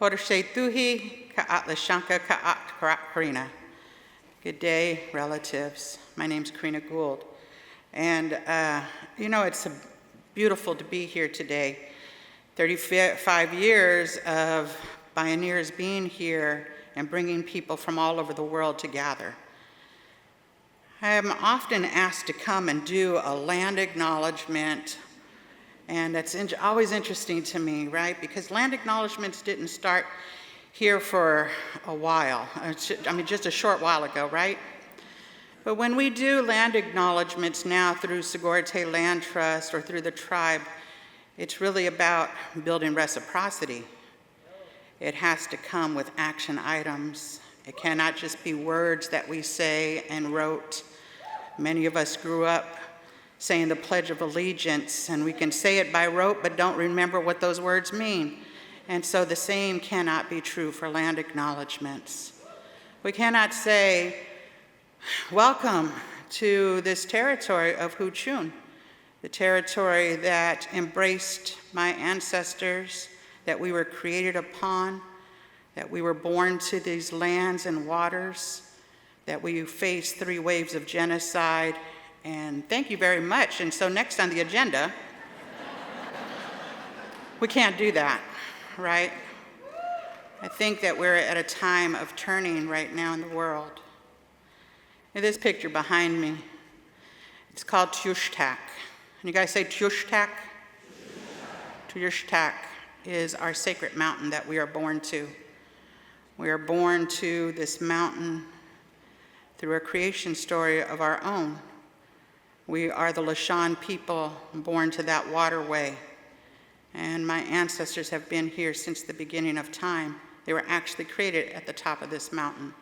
Horashetuhi ka'atlashanka ka'at Good day, relatives. My name's Corrina Gould. And it's beautiful to be here today. 35 years of Bioneers being here and bringing people from all over the world to gather. I am often asked to come and do a land acknowledgement, and that's always interesting to me, right? Because land acknowledgements didn't start here for a while. Just a short while ago, right? But when we do land acknowledgements now through Sogorea Te Land Trust or through the tribe, it's really about building reciprocity. It has to come with action items. It cannot just be words that we say and wrote. Many of us grew up saying the Pledge of Allegiance, and we can say it by rote but don't remember what those words mean. And so the same cannot be true for land acknowledgements. We cannot say, welcome to this territory of Huichin, the territory that embraced my ancestors, that we were created upon, that we were born to these lands and waters, that we faced 3 waves of genocide, and thank you very much. And so next on the agenda, we can't do that, right? I think that we're at a time of turning right now in the world. And this picture behind me, it's called Tushtak. And you guys say Tushtak? Tushtak is our sacred mountain that we are born to. We are born to this mountain through a creation story of our own. We are the Lisjan people born to that waterway. And my ancestors have been here since the beginning of time. They were actually created at the top of this mountain.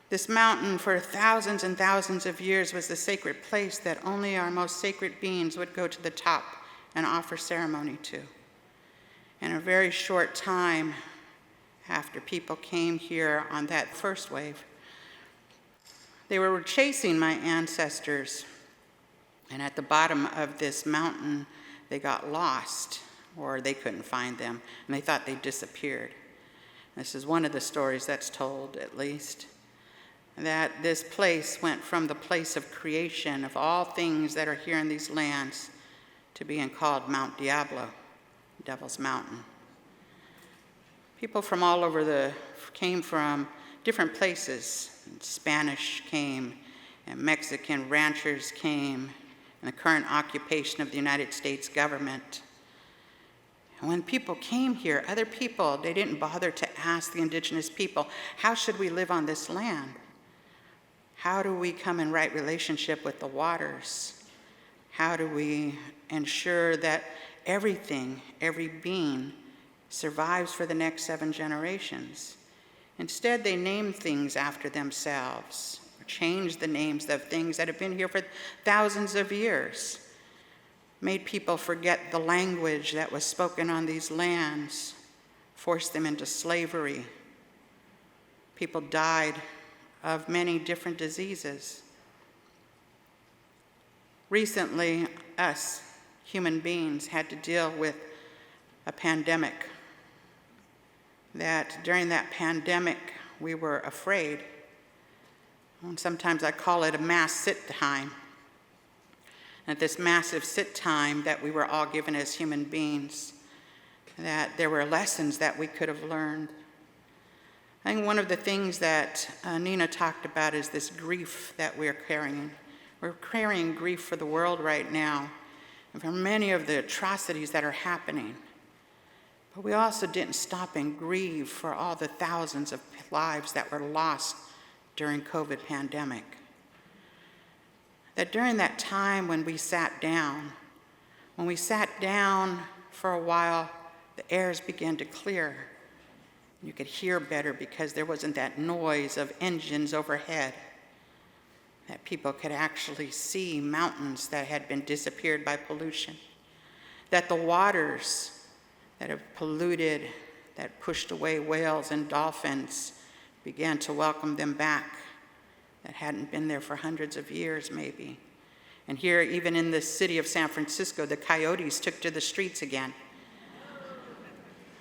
This mountain for thousands and thousands of years was the sacred place that only our most sacred beings would go to the top and offer ceremony to. In a very short time after people came here on that first wave, they were chasing my ancestors, and at the bottom of this mountain, they got lost, or they couldn't find them, and they thought they disappeared. This is one of the stories that's told, at least, that this place went from the place of creation of all things that are here in these lands to being called Mount Diablo, Devil's Mountain. People from all over came from different places. Spanish came, and Mexican ranchers came, and the current occupation of the United States government. And when people came here, other people, they didn't bother to ask the indigenous people, how should we live on this land? How do we come in right relationship with the waters? How do we ensure that everything, every being, survives for the next 7 generations? Instead, they named things after themselves, or changed the names of things that have been here for thousands of years, made people forget the language that was spoken on these lands, forced them into slavery. People died of many different diseases. Recently, us, human beings, had to deal with a pandemic. That during that pandemic, we were afraid. And sometimes I call it a mass sit time. At this massive sit time that we were all given as human beings, that there were lessons that we could have learned. I think one of the things that Nina talked about is this grief that we're carrying. We're carrying grief for the world right now, and for many of the atrocities that are happening. But we also didn't stop and grieve for all the thousands of lives that were lost during COVID pandemic. That during that time when we sat down for a while, the airs began to clear. You could hear better because there wasn't that noise of engines overhead. That people could actually see mountains that had been disappeared by pollution. That the waters that have polluted, that pushed away whales and dolphins, began to welcome them back, that hadn't been there for hundreds of years maybe. And here, even in the city of San Francisco, the coyotes took to the streets again.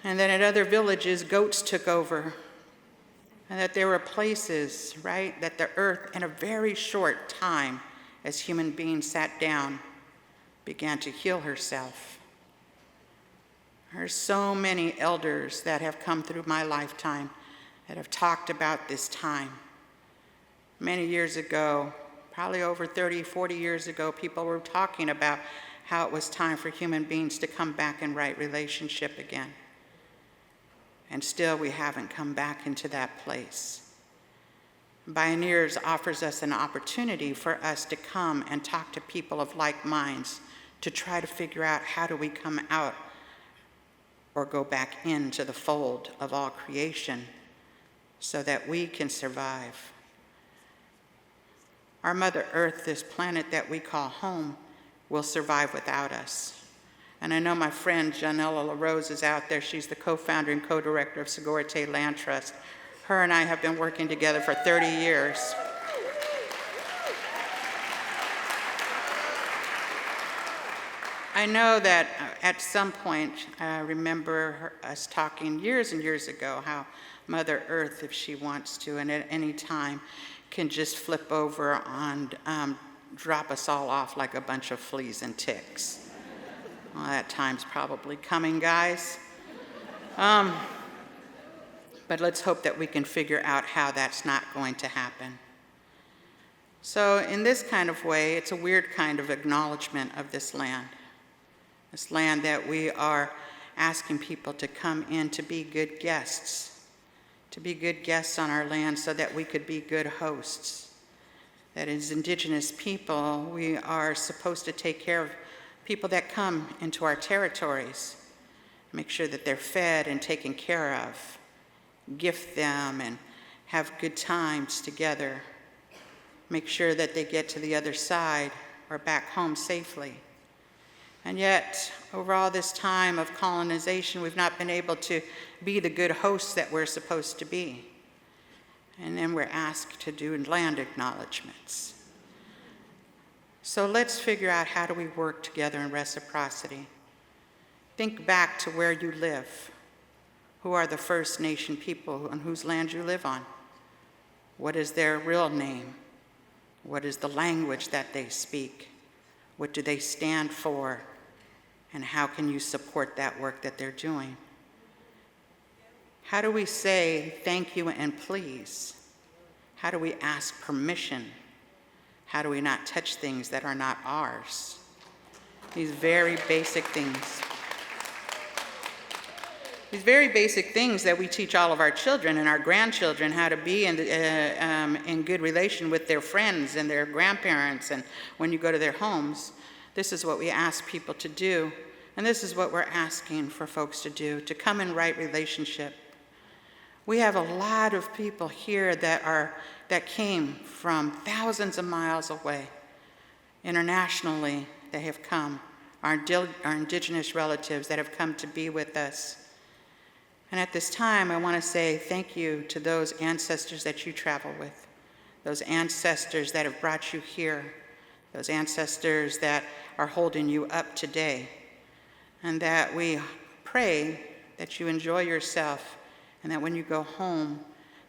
And then at other villages, goats took over. And that there were places, right, that the earth, in a very short time, as human beings sat down, began to heal herself. There's so many elders that have come through my lifetime that have talked about this time. Many years ago, probably over 30, 40 years ago, people were talking about how it was time for human beings to come back in right relationship again. And still we haven't come back into that place. Bioneers offers us an opportunity for us to come and talk to people of like minds to try to figure out how do we come out or go back into the fold of all creation so that we can survive. Our Mother Earth, this planet that we call home, will survive without us. And I know my friend Janella LaRose is out there. She's the co-founder and co-director of Sogorea Te Land Trust. Her and I have been working together for 30 years. I know that at some point, I remember us talking years and years ago how Mother Earth, if she wants to, and at any time, can just flip over and drop us all off like a bunch of fleas and ticks. Well, that time's probably coming, guys. But let's hope that we can figure out how that's not going to happen. So in this kind of way, it's a weird kind of acknowledgement of this land that we are asking people to come in to be good guests on our land so that we could be good hosts. That as Indigenous people, we are supposed to take care of people that come into our territories, make sure that they're fed and taken care of, gift them and have good times together, make sure that they get to the other side or back home safely. And yet, over all this time of colonization, we've not been able to be the good hosts that we're supposed to be. And then we're asked to do land acknowledgments. So let's figure out how do we work together in reciprocity. Think back to where you live. Who are the First Nation people on whose land you live on? What is their real name? What is the language that they speak? What do they stand for? And how can you support that work that they're doing? How do we say thank you and please? How do we ask permission? How do we not touch things that are not ours? These very basic things. These very basic things that we teach all of our children and our grandchildren how to be in good relation with their friends and their grandparents, and when you go to their homes. This is what we ask people to do, and this is what we're asking for folks to do, to come in right relationship. We have a lot of people here that came from thousands of miles away. Internationally, they have come, our Indigenous relatives that have come to be with us. And at this time, I want to say thank you to those ancestors that you travel with, those ancestors that have brought you here, those ancestors that are holding you up today, and that we pray that you enjoy yourself and that when you go home,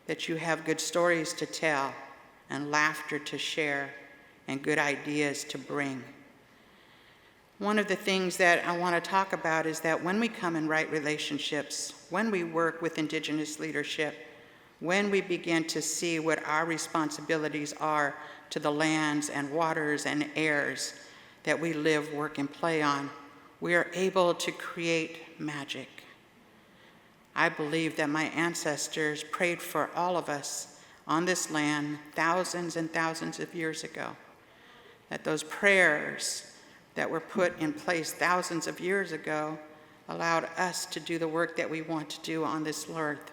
that you have good stories to tell and laughter to share and good ideas to bring. One of the things that I want to talk about is that when we come in right relationships, when we work with Indigenous leadership, when we begin to see what our responsibilities are to the lands and waters and airs that we live, work, and play on, we are able to create magic. I believe that my ancestors prayed for all of us on this land thousands and thousands of years ago, that those prayers that were put in place thousands of years ago allowed us to do the work that we want to do on this earth.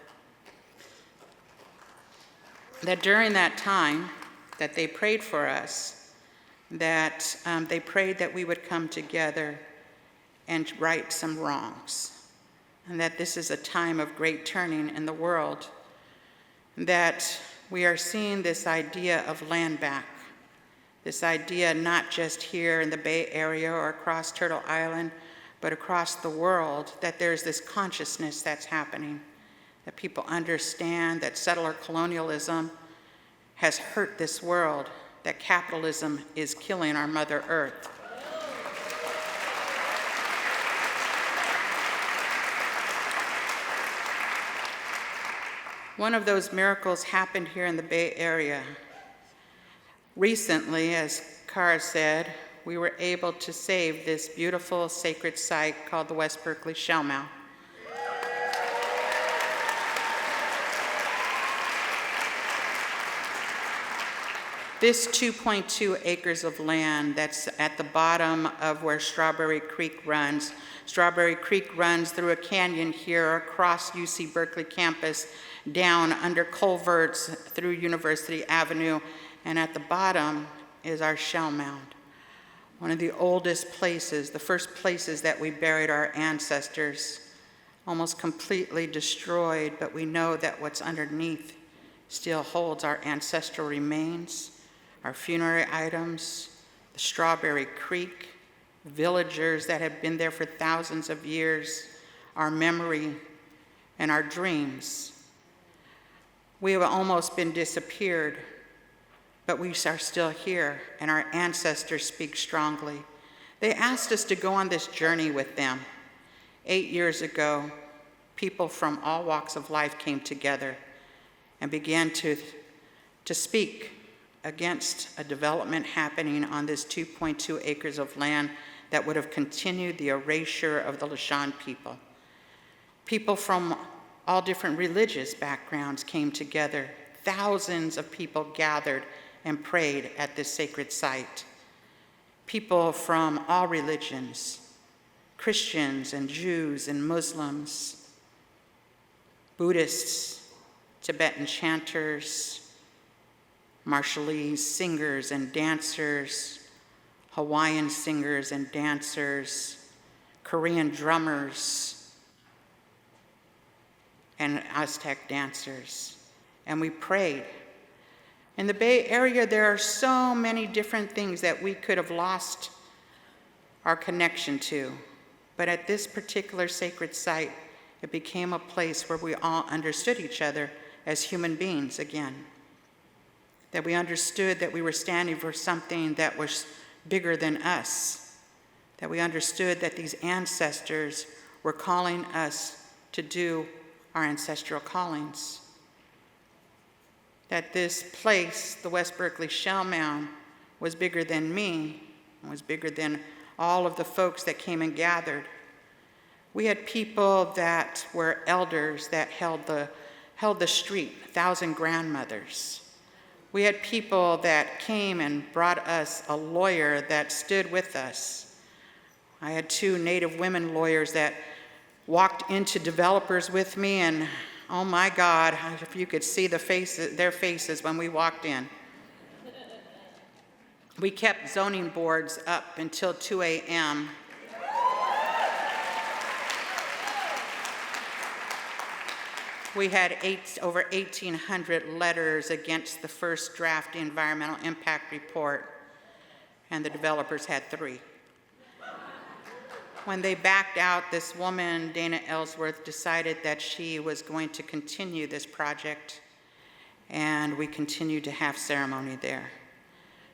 That during that time that they prayed for us, that they prayed that we would come together and right some wrongs, and that this is a time of great turning in the world, that we are seeing this idea of land back, this idea not just here in the Bay Area or across Turtle Island, but across the world, that there's this consciousness that's happening, that people understand that settler colonialism has hurt this world, that capitalism is killing our Mother Earth. One of those miracles happened here in the Bay Area. Recently, as Cara said, we were able to save this beautiful sacred site called the West Berkeley Shell Mound. This 2.2 acres of land that's at the bottom of where Strawberry Creek runs. Strawberry Creek runs through a canyon here across UC Berkeley campus, down under culverts through University Avenue, and at the bottom is our shell mound. One of the oldest places, the first places that we buried our ancestors, almost completely destroyed, but we know that what's underneath still holds our ancestral remains, our funerary items, the Strawberry Creek, villagers that have been there for thousands of years, our memory, and our dreams. We have almost been disappeared, but we are still here, and our ancestors speak strongly. They asked us to go on this journey with them. 8 years ago, people from all walks of life came together and began to speak against a development happening on this 2.2 acres of land that would have continued the erasure of the Lisjan people. People from all different religious backgrounds came together. Thousands of people gathered and prayed at this sacred site. People from all religions, Christians and Jews and Muslims, Buddhists, Tibetan chanters, Marshallese singers and dancers, Hawaiian singers and dancers, Korean drummers, and Aztec dancers. And we prayed. In the Bay Area, there are so many different things that we could have lost our connection to. But at this particular sacred site, it became a place where we all understood each other as human beings again. That we understood that we were standing for something that was bigger than us. That we understood that these ancestors were calling us to do our ancestral callings. That this place, the West Berkeley Shell Mound, was bigger than me, and was bigger than all of the folks that came and gathered. We had people that were elders that held the street, 1,000 grandmothers. We had people that came and brought us a lawyer that stood with us. I had 2 Native women lawyers that walked into developers with me, and oh my God, if you could see their faces when we walked in. We kept zoning boards up until 2 a.m. We had over 1,800 letters against the first draft environmental impact report, and the developers had 3. When they backed out, this woman, Dana Ellsworth, decided that she was going to continue this project, and we continued to have ceremony there.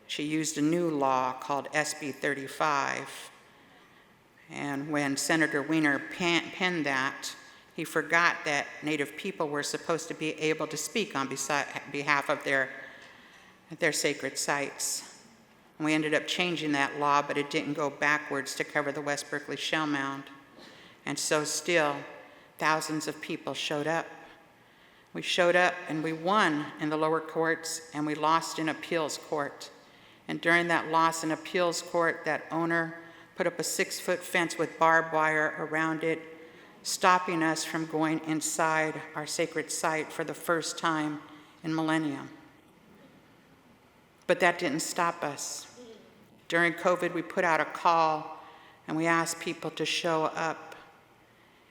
She used a new law called SB 35, and when Senator Wiener penned that, he forgot that Native people were supposed to be able to speak on behalf of their sacred sites. And we ended up changing that law, but it didn't go backwards to cover the West Berkeley Shell Mound. And so still, thousands of people showed up. We showed up and we won in the lower courts, and we lost in appeals court. And during that loss in appeals court, that owner put up a 6-foot fence with barbed wire around it, stopping us from going inside our sacred site for the first time in millennium. But that didn't stop us. During COVID, we put out a call and we asked people to show up.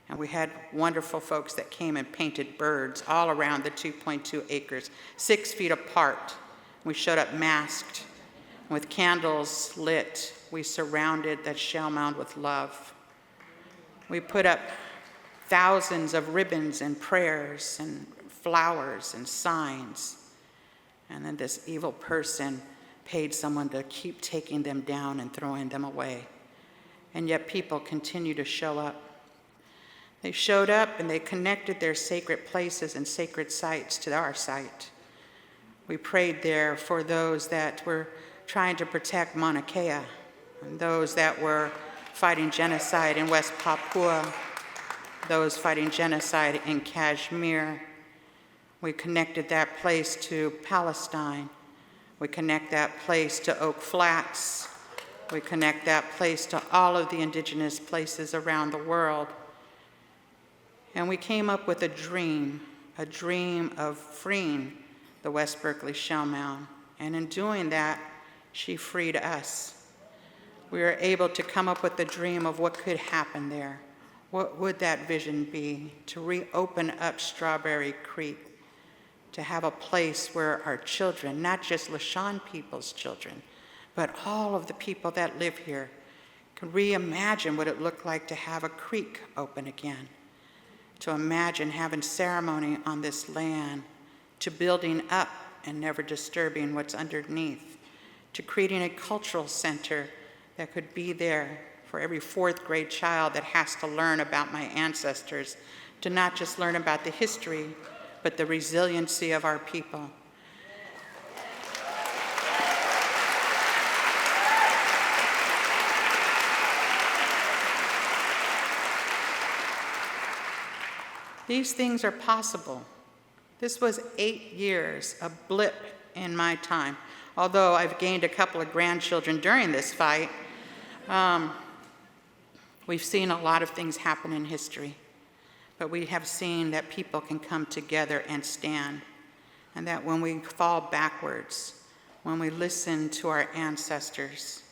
And we had wonderful folks that came and painted birds all around the 2.2 acres, 6 feet apart. We showed up masked. With candles lit, we surrounded that shell mound with love. We put up thousands of ribbons and prayers and flowers and signs. And then this evil person paid someone to keep taking them down and throwing them away. And yet people continue to show up. They showed up and they connected their sacred places and sacred sites to our site. We prayed there for those that were trying to protect Mauna Kea, and those that were fighting genocide in West Papua, those fighting genocide in Kashmir. We connected that place to Palestine. We connect that place to Oak Flats. We connect that place to all of the indigenous places around the world. And we came up with a dream of freeing the West Berkeley Shell Mound. And in doing that, she freed us. We were able to come up with the dream of what could happen there. What would that vision be? To reopen up Strawberry Creek, to have a place where our children, not just Lisjan people's children, but all of the people that live here, could reimagine what it looked like to have a creek open again, to imagine having ceremony on this land, to building up and never disturbing what's underneath, to creating a cultural center that could be there for every fourth grade child that has to learn about my ancestors, to not just learn about the history, but the resiliency of our people. These things are possible. This was 8 years, a blip in my time. Although I've gained a couple of grandchildren during this fight, we've seen a lot of things happen in history. But we have seen that people can come together and stand. And that when we fall backwards, when we listen to our ancestors,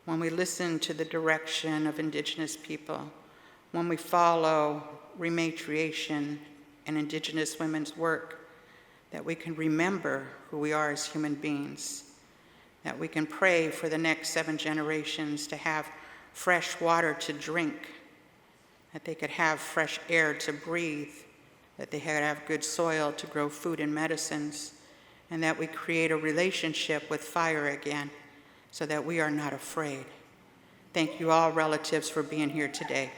when we listen to the direction of indigenous people, when we follow rematriation and indigenous women's work, that we can remember who we are as human beings, that we can pray for the next 7 generations to have fresh water to drink, that they could have fresh air to breathe, that they could have good soil to grow food and medicines, and that we create a relationship with fire again so that we are not afraid. Thank you all relatives for being here today.